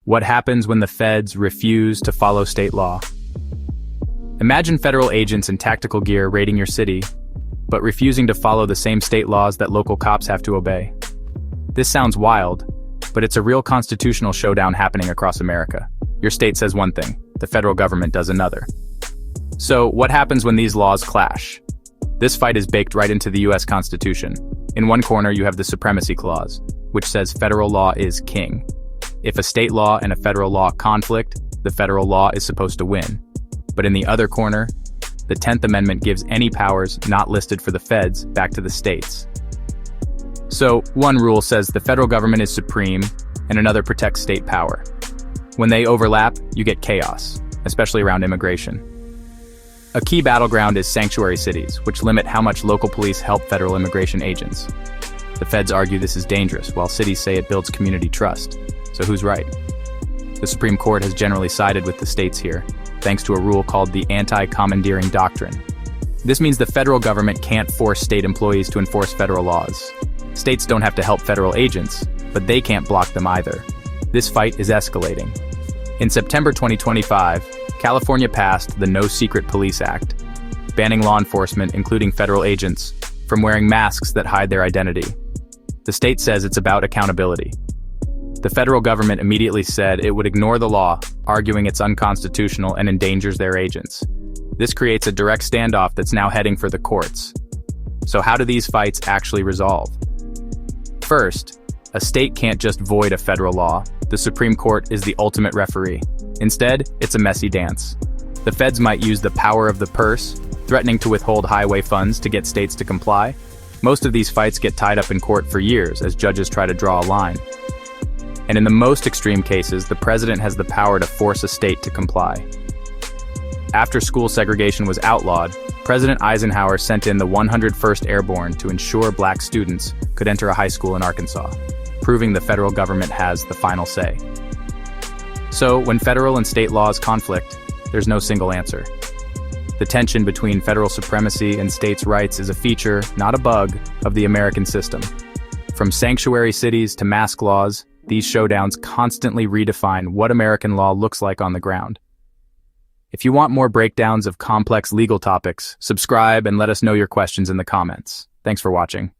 What happens when the feds refuse to follow state law? Imagine federal agents in tactical gear raiding your city, but refusing to follow the same state laws that local cops have to obey. This sounds wild, but it's a real constitutional showdown happening across America. Your state says one thing, the federal government does another. So, what happens when these laws clash? This fight is baked right into the US Constitution. In one corner, you have the Supremacy Clause, which says federal law is king. If a state law and a federal law conflict, the federal law is supposed to win. But in the other corner, the 10th Amendment gives any powers not listed for the feds back to the states. So, one rule says the federal government is supreme, and another protects state power. When they overlap, you get chaos, especially around immigration. A key battleground is sanctuary cities, which limit how much local police help federal immigration agents. The feds argue this is dangerous, while cities say it builds community trust. So who's right? The Supreme Court has generally sided with the states here, thanks to a rule called the Anti-Commandeering Doctrine. This means the federal government can't force state employees to enforce federal laws. States don't have to help federal agents, but they can't block them either. This fight is escalating. In September 2025, California passed the No Secret Police Act, banning law enforcement, including federal agents, from wearing masks that hide their identity. The state says it's about accountability. The federal government immediately said it would ignore the law, arguing it's unconstitutional and endangers their agents. This creates a direct standoff that's now heading for the courts. So how do these fights actually resolve? First, a state can't just void a federal law. The Supreme Court is the ultimate referee. Instead, it's a messy dance. The feds might use the power of the purse, threatening to withhold highway funds to get states to comply. Most of these fights get tied up in court for years as judges try to draw a line. And in the most extreme cases, the president has the power to force a state to comply. After school segregation was outlawed, President Eisenhower sent in the 101st Airborne to ensure black students could enter a high school in Arkansas, proving the federal government has the final say. So, when federal and state laws conflict, there's no single answer. The tension between federal supremacy and states' rights is a feature, not a bug, of the American system. From sanctuary cities to mask laws, these showdowns constantly redefine what American law looks like on the ground. If you want more breakdowns of complex legal topics, subscribe and let us know your questions in the comments. Thanks for watching.